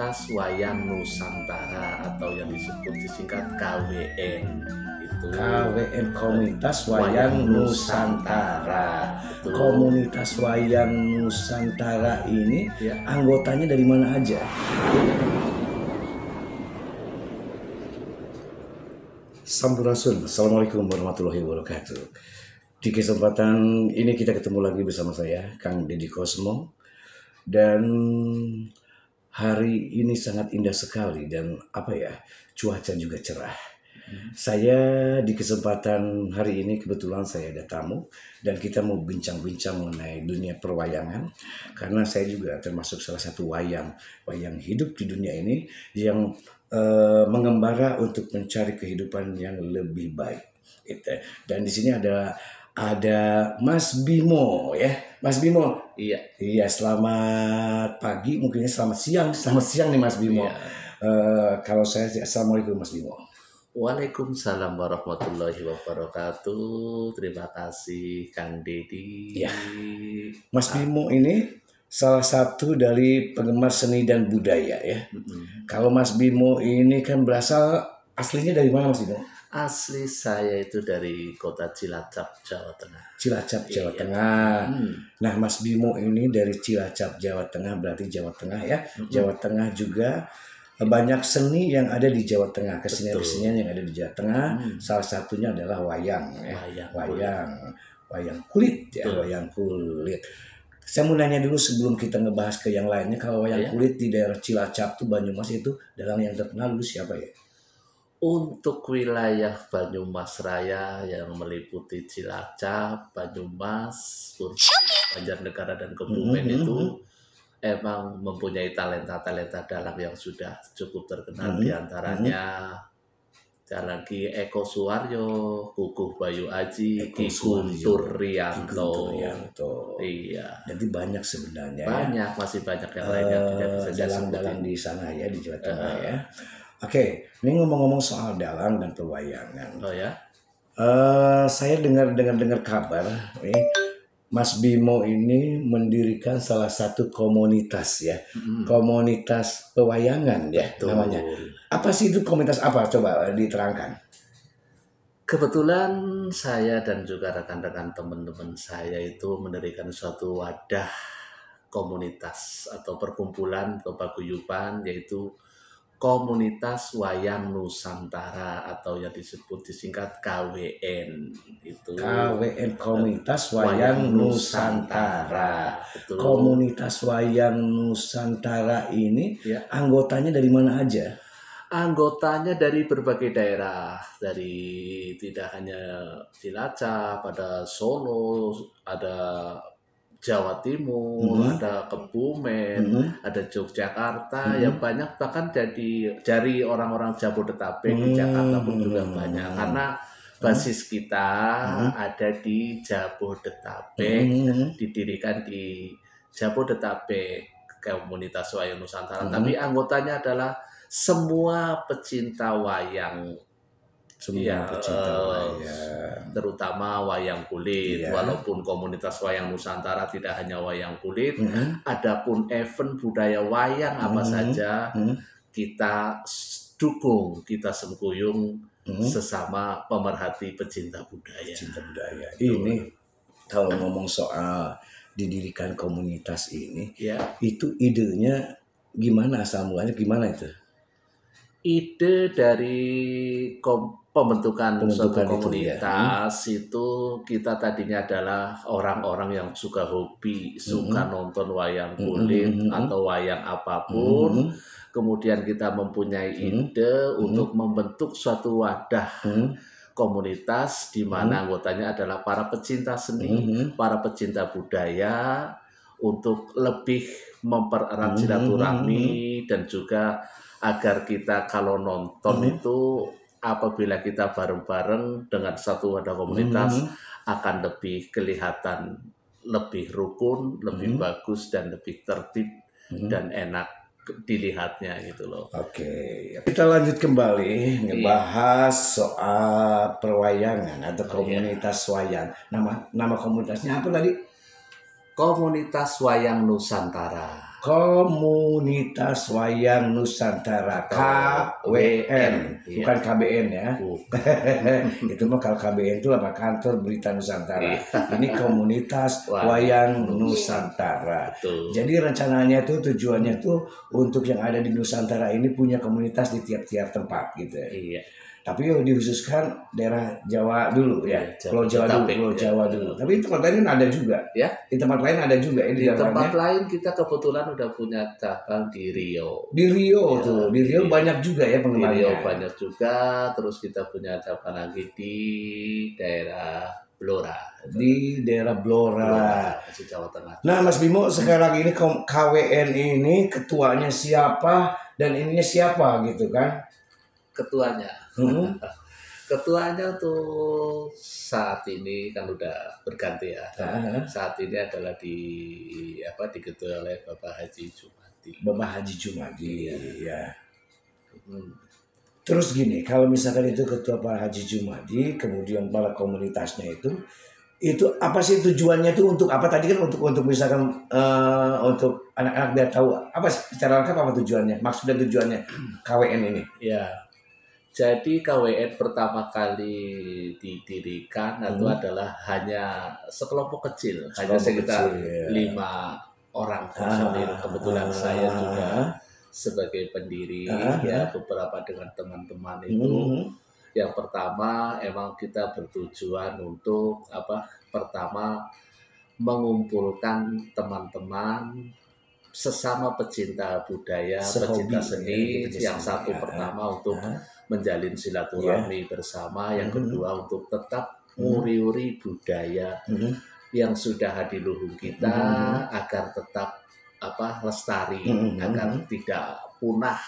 Komunitas Wayang Nusantara atau yang disingkat KWN itu. KWN Komunitas Wayang Nusantara. Betul. Komunitas Wayang Nusantara ini Ya. anggotanya dari mana aja? Sampurasun. Assalamualaikum warahmatullahi wabarakatuh. Di kesempatan ini kita ketemu lagi bersama saya, Kang Deddy Kosmo. Dan hari ini sangat indah sekali dan cuaca juga cerah. Saya di kesempatan hari ini kebetulan saya ada tamu dan kita mau bincang-bincang mengenai dunia perwayangan, karena saya juga termasuk salah satu wayang hidup di dunia ini yang mengembara untuk mencari kehidupan yang lebih baik. Dan di sini ada Mas Bimo ya, Mas Bimo. Iya, selamat pagi, mungkinnya selamat siang nih Mas Bimo. Iya. Kalau saya assalamualaikum Mas Bimo. Waalaikumsalam warahmatullahi wabarakatuh. Terima kasih Kang Deddy. Ya. Mas Bimo ini salah satu dari penggemar seni dan budaya ya. Kalau Mas Bimo ini kan berasal aslinya dari mana Mas Bimo? Asli saya itu dari kota Cilacap, Jawa Tengah. Cilacap, Jawa Iya. Tengah. Nah, Mas Bimo ini dari Cilacap, Jawa Tengah, berarti Jawa Tengah ya. Jawa Tengah juga banyak seni yang ada di Jawa Tengah, kesenian-kesenian yang ada di Jawa Tengah. Salah satunya adalah wayang ya. Wayang kulit ya, wayang kulit. Saya mau nanya dulu sebelum kita ngebahas ke yang lainnya, kalau wayang kulit di daerah Cilacap tuh Banyumas itu dalang yang terkenal dulu siapa ya? Untuk wilayah Banyumas Raya yang meliputi Cilacap, Banyumas, Banjarnegara dan Kebumen itu emang mempunyai talenta-talenta dalang yang sudah cukup terkenal, diantaranya lagi Eko Suwaryo, Kukuh Bayu Aji, Ki Guntur Riyanto. Iya. Jadi banyak sebenarnya. Banyak, masih banyak yang lainnya tidak bisa saya dalang-dalang di sana ya, di Jawa Tengah ya. Oke, ini ngomong-ngomong soal dalang dan perwayangan. Oh ya? Saya dengar kabar, Mas Bimo ini mendirikan salah satu komunitas ya, komunitas pewayangan ya. Betul. Namanya. Apa sih itu komunitas apa? Coba diterangkan. Kebetulan saya dan juga rekan-rekan teman-teman saya itu mendirikan suatu wadah komunitas atau perkumpulan atau paguyuban, yaitu Komunitas Wayang Nusantara atau yang disingkat KWN itu. KWN Komunitas Wayang Nusantara. Betul. Komunitas Wayang Nusantara ini anggotanya dari mana aja? Anggotanya dari berbagai daerah, dari tidak hanya Cilacap, ada Solo, ada Jawa Timur, ada Kebumen, ada Yogyakarta, yang banyak bahkan dari orang-orang Jabodetabek di Jakarta pun juga banyak, karena basis kita ada di Jabodetabek, didirikan di Jabodetabek Komunitas Wayang Nusantara, tapi anggotanya adalah semua pecinta wayang. Terutama wayang kulit. Walaupun komunitas wayang Nusantara tidak hanya wayang kulit, adapun event budaya wayang apa saja kita dukung, kita sengkuyung sesama pemerhati pecinta budaya. Ini kalau ngomong soal didirikan komunitas ini, itu idenya gimana, asal mulanya gimana itu? Ide dari pembentukan suatu komunitas itu kita tadinya adalah orang-orang yang suka hobi, suka nonton wayang kulit atau wayang apapun. Kemudian kita mempunyai ide untuk membentuk suatu wadah komunitas di mana anggotanya adalah para pecinta seni, para pecinta budaya, untuk lebih mempererat silaturahmi dan juga agar kita kalau nonton itu apabila kita bareng-bareng dengan satu wadah komunitas akan lebih kelihatan lebih rukun, lebih bagus dan lebih tertib dan enak dilihatnya gitu loh. Oke, kita lanjut kembali ngebahas soal perwayangan atau komunitas wayang. Nama komunitasnya apa tadi? Komunitas Wayang Nusantara. Komunitas Wayang Nusantara, KWN, Iya. bukan KBN ya. Bukan. Itu mah kalau KBN itu apa, Kantor Berita Nusantara. Iya. Ini Komunitas Wayang Wayang Nusantara. Betul. Jadi rencananya itu tujuannya tuh untuk yang ada di Nusantara ini punya komunitas di tiap-tiap tempat gitu ya. Iya. Tapi dikhususkan daerah Jawa dulu ya, Iya, Pulau Jawa dulu, Jabodetabek, Pulau ya. Jawa dulu. Tapi di tempat lain ada juga. Ya. Di tempat lain ada juga ya Di daerahnya. tempat lain kita kebetulan udah punya cabang di Riau. Di Riau Ya, tuh, di Riau di- banyak juga ya Di penggemarnya. Riau banyak juga, terus kita punya cabang lagi di daerah Blora. Di daerah Blora. Di Jawa Tengah. Nah, Mas Bimo, sekarang ini KWN ini ketuanya siapa dan ininya siapa gitu kan? Ketuanya. Hmm. Ketuanya tuh saat ini kan udah berganti ya. Ah, Saat ini adalah diketuai oleh Bapak Haji Jumadi. Bapak Haji Jumadi ya. Hmm. Terus gini, kalau misalkan itu ketua Pak Haji Jumadi, kemudian para komunitasnya itu apa sih tujuannya itu untuk apa tadi kan untuk misalkan untuk anak-anak biar tahu apa sih secara lengkap apa tujuannya, maksud dan tujuannya KWN ini. Ya, jadi KWN pertama kali didirikan itu adalah hanya sekelompok kecil, hanya Sekelompok sekitar kecil, ya. 5 orang personil. Kebetulan saya juga sebagai pendiri, ya beberapa dengan teman-teman itu. Yang pertama emang kita bertujuan untuk pertama mengumpulkan teman-teman sesama pecinta budaya, Sehobi, pecinta seni. ya, Yang satu pertama untuk menjalin silaturahmi bersama, yang kedua untuk tetap nguri-uri budaya yang sudah adiluhung kita agar tetap lestari, agar tidak punah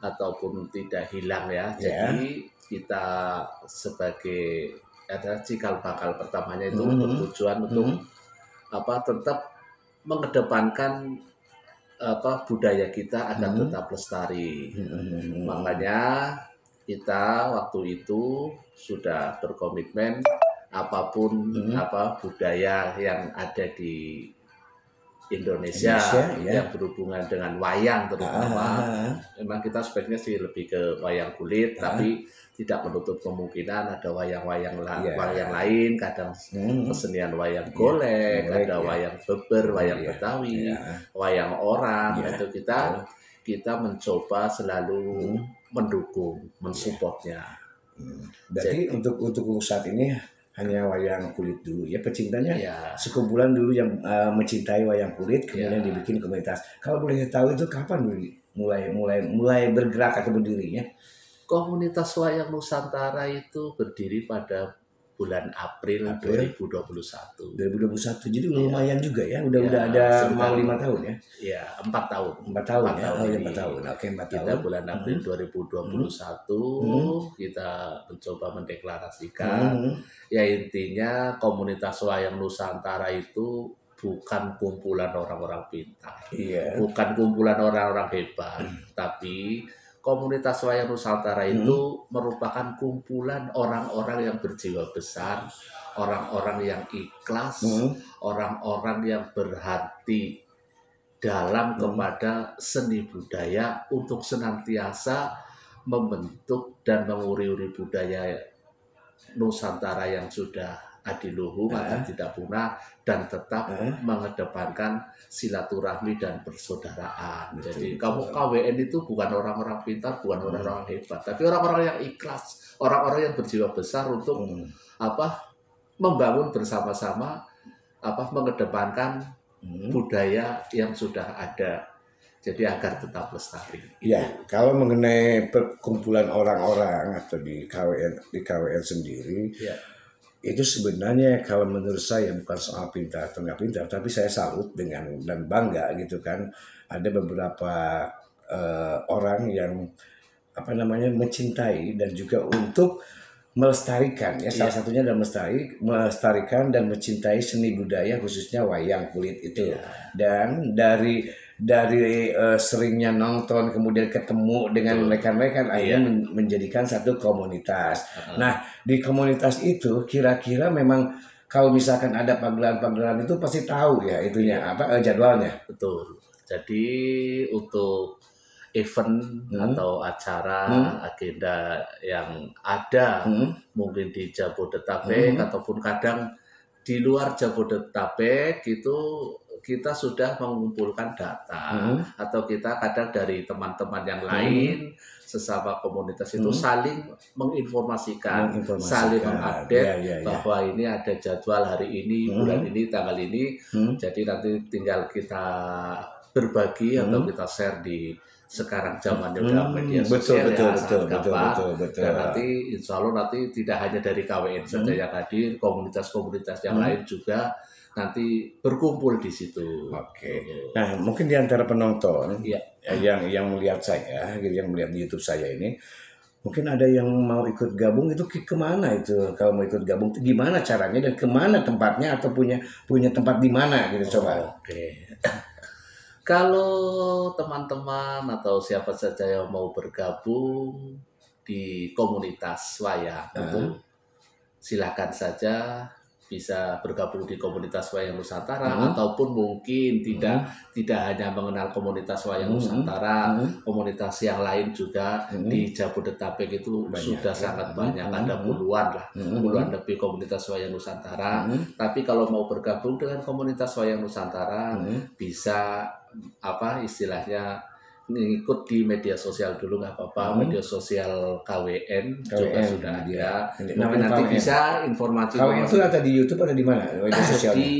ataupun tidak hilang ya. Jadi kita sebagai cikal bakal pertamanya itu bertujuan untuk tetap mengedepankan budaya kita agar tetap lestari. Makanya kita waktu itu sudah berkomitmen apapun budaya yang ada di Indonesia yang berhubungan dengan wayang terutama, memang kita sebaiknya sih lebih ke wayang kulit, tapi tidak menutup kemungkinan ada wayang-wayang lain, kadang kesenian wayang golek, ada wayang beber, wayang Betawi, wayang orang, itu kita mencoba selalu mendukung, mensupportnya. Berarti untuk saat ini hanya wayang kulit dulu ya, pecintanya sekumpulan dulu yang mencintai wayang kulit kemudian dibikin komunitas. Kalau boleh tahu itu kapan dulu mulai bergerak atau berdirinya? Komunitas Wayang Nusantara itu berdiri pada bulan April 2021. 2021, jadi lumayan juga ya, udah ada mau 5 tahun ya? Iya, 4 tahun. 4 tahun ya? Oh ya 4 tahun, oke 4 tahun. Kita bulan April 2021 kita mencoba mendeklarasikan, ya intinya komunitas Wayang Nusantara itu bukan kumpulan orang-orang pintar, bukan kumpulan orang-orang hebat, tapi komunitas Wayang Nusantara itu merupakan kumpulan orang-orang yang berjiwa besar, orang-orang yang ikhlas, orang-orang yang berhati dalam kepada seni budaya untuk senantiasa membentuk dan menguri-uri budaya Nusantara yang sudah adiluhung agar tidak punah dan tetap mengedepankan silaturahmi dan persaudaraan. Jadi KWN itu bukan orang-orang pintar, bukan orang-orang hebat, tapi orang-orang yang ikhlas, orang-orang yang berjiwa besar untuk membangun bersama-sama, mengedepankan budaya yang sudah ada. Jadi agar tetap lestari. Ya, kalau mengenai perkumpulan orang-orang atau di KWN sendiri, itu sebenarnya kalau menurut saya bukan soal pintar atau nggak pintar, tapi saya salut dan bangga gitu kan. Ada beberapa orang yang mencintai dan juga untuk melestarikan ya, salah satunya adalah melestarikan dan mencintai seni budaya khususnya wayang kulit itu. Dan dari seringnya nonton kemudian ketemu dengan rekan-rekan akhirnya menjadikan satu komunitas. Nah, di komunitas itu kira-kira memang kalau misalkan ada pagelaran-pagelaran itu pasti tahu ya itunya jadwalnya. Betul. Jadi untuk event atau acara agenda yang ada mungkin di Jabodetabek ataupun kadang di luar Jabodetabek itu kita sudah mengumpulkan data atau kita kadang dari teman-teman yang lain sesama komunitas itu saling menginformasikan, saling mengupdate bahwa ini ada jadwal hari ini, bulan ini, tanggal ini. Jadi nanti tinggal kita berbagi atau kita share di sekarang zamannya udah media sosial betul. Dan nanti insya Allah nanti tidak hanya dari KWN saja yang hadir, komunitas-komunitas yang lain juga nanti berkumpul di situ. Oke. Nah, mungkin di antara penonton yang melihat saya, yang melihat di YouTube saya ini, mungkin ada yang mau ikut gabung itu kemana itu? Kalau mau ikut gabung itu gimana caranya dan kemana tempatnya atau punya tempat di mana gitu coba? Oke. Kalau teman-teman atau siapa saja yang mau bergabung di komunitas wayang itu silakan saja bisa bergabung di komunitas wayang Nusantara ataupun mungkin tidak hanya mengenal komunitas wayang Nusantara, komunitas yang lain juga di Jabodetabek itu banyak, sudah sangat banyak, ada puluhan lebih komunitas wayang Nusantara. Tapi kalau mau bergabung dengan komunitas wayang Nusantara bisa istilahnya ngikut di media sosial dulu nggak apa-apa, media sosial KWN juga sudah ada. Mungkin nanti KWN. Bisa informasi KWN itu ada di YouTube atau di mana media sosialnya? Di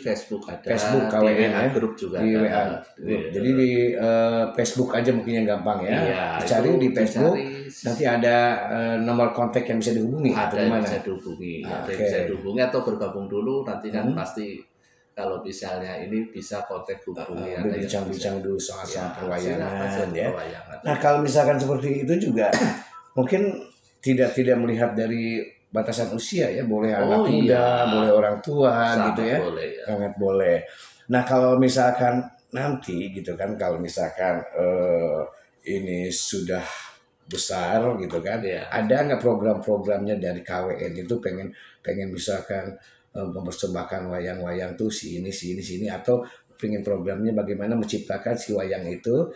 Facebook ada, Facebook KWN di WA grup juga di ada. WA. Jadi di Facebook aja mungkin yang gampang ya. Iya, dicari di Facebook, nanti ada nomor kontak yang bisa dihubungi. Ada yang bisa dihubungi, ada yang bisa dihubungi atau bergabung dulu nanti kan pasti. Kalau misalnya ini bisa kontak hubungi bincang-bincang dulu soal perwayangan ya. Nah kalau misalkan seperti itu juga mungkin tidak melihat dari batasan usia ya, boleh anak muda, boleh orang tua gitu ya. Boleh, ya. Sangat boleh. Nah kalau misalkan nanti gitu kan, kalau misalkan ini sudah besar gitu kan, ada nggak program-programnya dari KWN itu pengen misalkan mempersembahkan wayang-wayang tuh sini atau pengen programnya bagaimana menciptakan si wayang itu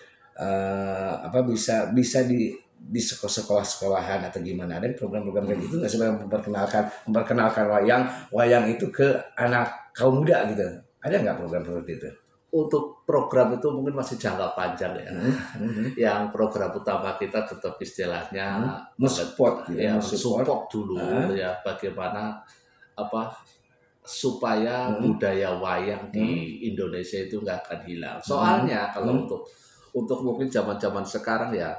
bisa di sekolah-sekolahan atau gimana, ada program-program kayak gitu nggak sebenarnya memperkenalkan wayang itu ke anak kaum muda gitu, ada nggak program seperti itu? Untuk program itu mungkin masih jangka panjang ya. Yang program utama kita tetap istilahnya support dulu ya, bagaimana supaya budaya wayang di Indonesia itu nggak akan hilang. Soalnya kalau untuk mungkin zaman-zaman sekarang ya,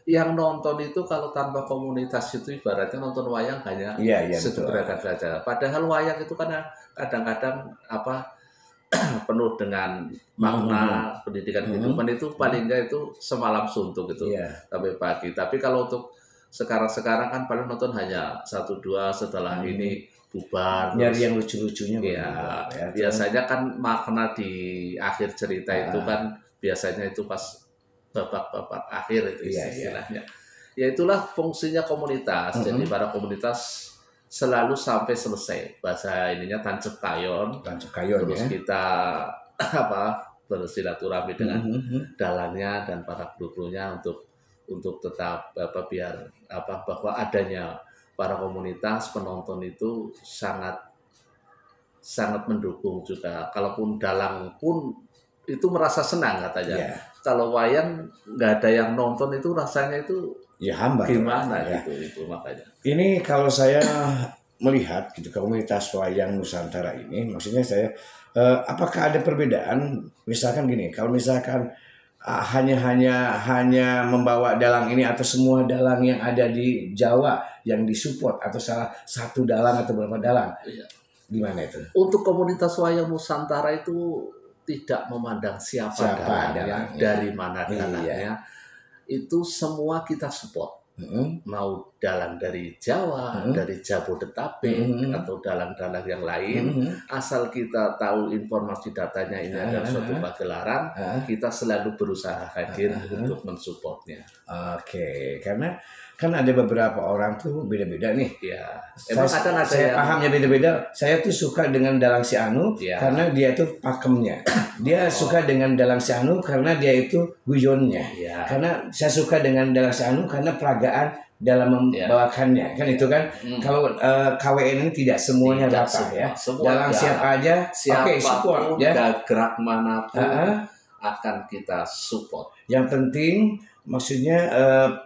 yang nonton itu kalau tanpa komunitas itu ibaratnya nonton wayang hanya sederhana saja. Padahal wayang itu kan kadang-kadang penuh dengan makna pendidikan kehidupan itu paling enggak itu semalam suntuk gitu sampai pagi. Tapi kalau untuk sekarang kan paling nonton hanya 1-2 setelah ini bubar. Nyari yang lucu-lucunya ya. Biasanya kan makna di akhir cerita itu kan biasanya itu pas babak-babak akhir itu istilahnya. Ya itulah fungsinya komunitas. Jadi para komunitas selalu sampai selesai. Bahasa ininya tancep kayon. Terus kita bersilaturahmi dengan dalangnya dan para kru-krunya untuk tetap bahwa adanya para komunitas penonton itu sangat mendukung juga. Kalaupun dalang pun itu merasa senang katanya. Kalau wayang nggak ada yang nonton itu rasanya itu hambar gimana gitu makanya. Ini kalau saya melihat gitu komunitas wayang Nusantara ini, maksudnya saya apakah ada perbedaan? Misalkan gini, kalau misalkan hanya membawa dalang ini atau semua dalang yang ada di Jawa yang disupport atau salah satu dalang atau beberapa dalang, gimana itu? Untuk komunitas wayang Nusantara itu tidak memandang siapa dalangnya, dari mana dalangnya, itu semua kita support. Mau dalang dari Jawa, dari Jabodetabek atau dalang-dalang yang lain, asal kita tahu informasi datanya ini adalah suatu pagelaran, kita selalu berusaha hadir untuk mensupportnya. Oke, karena kan ada beberapa orang tuh beda-beda nih. Ya, emang kadang ada saya yang pahamnya beda-beda. Saya tuh suka dengan Dalang Si Anu Ya. karena dia tuh pakemnya. Dia suka dengan Dalang Si Anu karena dia itu guyonnya. Ya. Karena saya suka dengan Dalang Si Anu karena peragaan dalam membawakannya. Kan itu kan. Kalau KWN ini tidak semuanya Tidak rata semua. ya. Semua Dalang ya. siapa aja, oke support siapapun ya. gerak manapun akan kita support. Yang penting maksudnya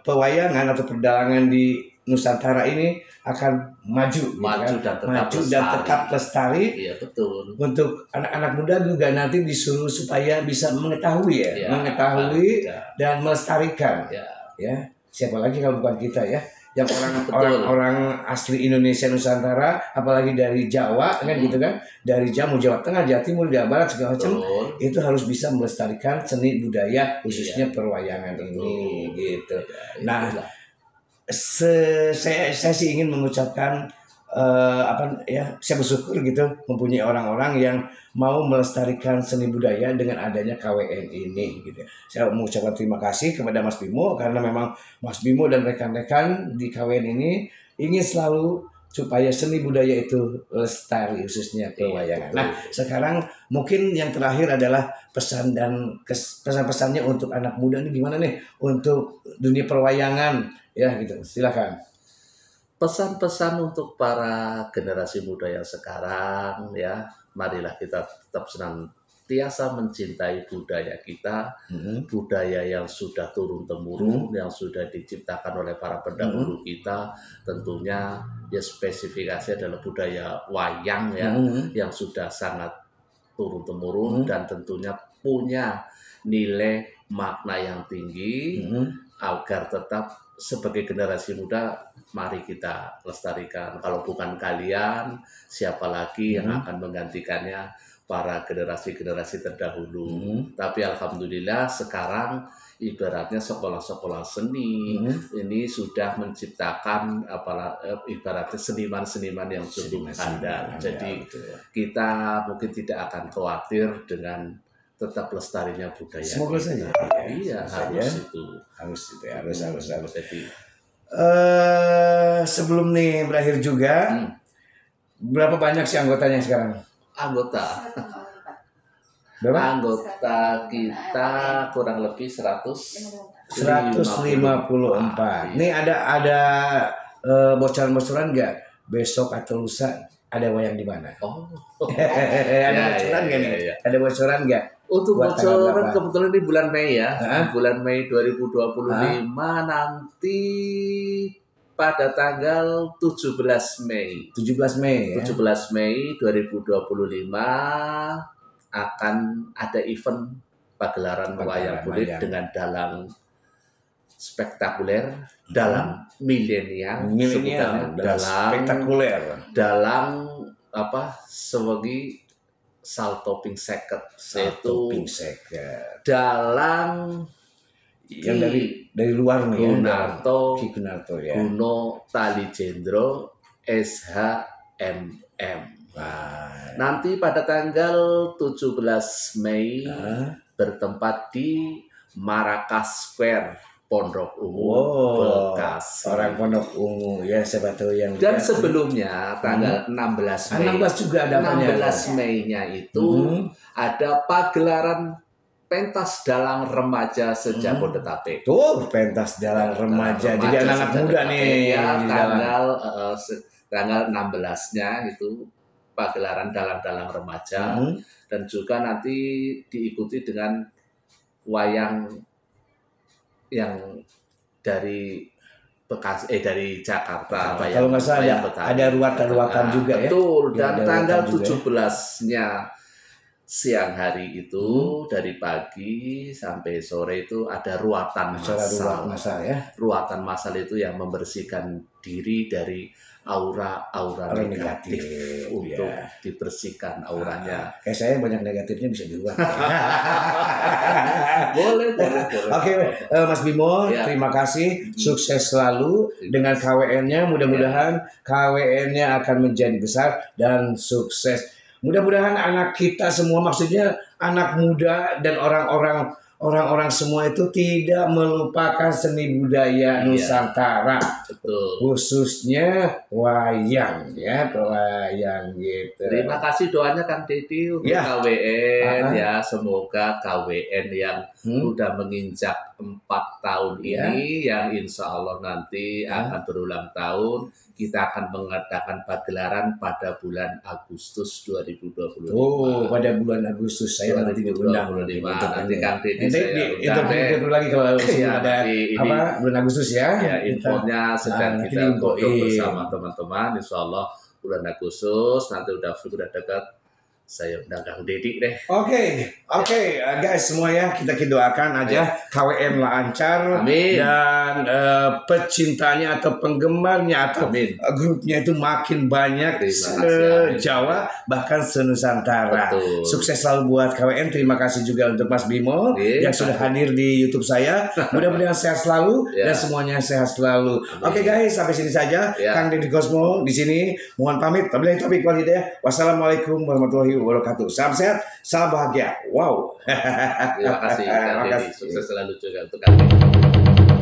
pewayangan atau perdalangan di Nusantara ini akan maju, Maju gitu kan? dan tetap maju dan tetap lestari. Iya betul. Untuk anak-anak muda juga nanti disuruh supaya bisa mengetahui Ya, mengetahui ya. dan melestarikan. Ya. Ya, siapa lagi kalau bukan kita ya? Yang Betul. orang asli Indonesia Nusantara, apalagi dari Jawa kan gitu kan, dari Jawa Tengah, Jawa Timur, Jawa Barat segala macam, Betul. itu harus bisa melestarikan seni budaya khususnya perwayangan Betul. ini gitu. Ya, Nah, itulah. saya sih ingin mengucapkan saya bersyukur gitu mempunyai orang-orang yang mau melestarikan seni budaya dengan adanya KWN ini gitu. Saya mengucapkan terima kasih kepada Mas Bimo karena memang Mas Bimo dan rekan-rekan di KWN ini ingin selalu supaya seni budaya itu lestari khususnya perwayangan. Nah, sekarang mungkin yang terakhir adalah pesan dan pesan-pesannya untuk anak muda ini gimana nih untuk dunia perwayangan ya gitu. Silakan. Pesan-pesan untuk para generasi muda yang sekarang ya, marilah kita tetap senantiasa mencintai budaya kita, budaya yang sudah turun-temurun, yang sudah diciptakan oleh para pendahulu kita, tentunya ya spesifikasi adalah budaya wayang ya, yang sudah sangat turun-temurun dan tentunya punya nilai makna yang tinggi agar tetap sebagai generasi muda mari kita lestarikan. Kalau bukan kalian, siapa lagi yang akan menggantikannya? Para generasi-generasi terdahulu. Tapi alhamdulillah sekarang ibaratnya sekolah-sekolah seni ini sudah menciptakan ibaratnya seniman-seniman yang cukup handal. Jadi kita mungkin tidak akan khawatir dengan tetap lestarinya budaya. Semoga saja. Iya, harus itu. Harus. Jadi sebelum nih berakhir juga, berapa banyak sih anggotanya sekarang? Anggota Berapa? Anggota kita kurang lebih 154. Nih ada bocoran-bocoran nggak? Besok atau lusa ada wayang di mana? Oh, ada bocoran nggak nih? ya. Ada bocoran nggak? Untuk Buat tanggal bocoran berapa? kebetulan ini bulan Mei ya. Bulan Mei 2025 nanti pada tanggal 17 Mei. 17 Mei ya? 17 Mei 2025 akan ada event pagelaran wayang kulit dengan dalang spektakuler, dalang milenial, dalang spektakuler, dalang sewegi salto ping seket, yaitu dalang yang dari luar nih Ki Gunarto ya. Guno Tali Jendro SHMM. Nanti pada tanggal 17 Mei bertempat di Maracas Square Pondok Ungu Bekasi. Orang Pondok Ungu ya, siapa tahu yang. Dan sebelumnya tanggal 16 Mei. 16 juga ada 16 Mei-nya itu ada pagelaran pentas dalang remaja se-Jabodetabek. Tuh, pentas dalang remaja. Jadi anak-anak muda nih ya, tanggal 16-nya itu pagelaran dalang-dalang remaja dan juga nanti diikuti dengan wayang yang dari dari Jakarta. Kalau nggak salah ada ruatan-ruatan juga ya. Betul, dan tanggal 17-nya siang hari itu dari pagi sampai sore itu ada ruatan massal ya. Ruatan massal itu yang membersihkan diri dari aura negatif untuk dibersihkan auranya. Kayak saya banyak negatifnya bisa diubah. boleh. Oke, Mas Bimo, terima kasih. Sukses selalu dengan KWN-nya. Mudah-mudahan KWN-nya akan menjadi besar dan sukses. Mudah-mudahan anak kita semua, maksudnya anak muda dan orang-orang orang-orang semua itu tidak melupakan seni budaya Nusantara, betul. Khususnya wayang ya, wayang gitu. Terima kasih doanya Kang Dedi untuk KWN ya, semoga KWN yang udah menginjak 4 tahun ini yang insya Allah nanti akan berulang tahun. Kita akan mengadakan pagelaran pada bulan Agustus 2025. Oh, pada bulan Agustus saya nanti diundang. Nanti Kang Dedi saya undang dulu lagi kalau ada bulan Agustus ya. Ya, infonya sedang kita godok bersama teman-teman. Insya Allah bulan Agustus nanti udah dekat. Saya undang Kang Dedi deh. Oke, guys semua ya, kita doakan aja KWN lancar. Amin. Dan pecintanya atau penggemarnya atau grupnya itu makin banyak se-Jawa bahkan se-Nusantara. Sukses selalu buat KWN. Terima kasih juga untuk Mas Bimo yang sudah hadir di YouTube saya. Mudah-mudahan sehat selalu dan semuanya sehat selalu. Oke guys, sampai sini saja. Kang Dedi Kosmo di sini. Mohon pamit. Wabillahi taufiq wal hidayah. Wassalamualaikum warahmatullahi wabarakatuh. Salam sehat, salam bahagia. Wow. Terima kasih. Sukses selalu juga untuk kami.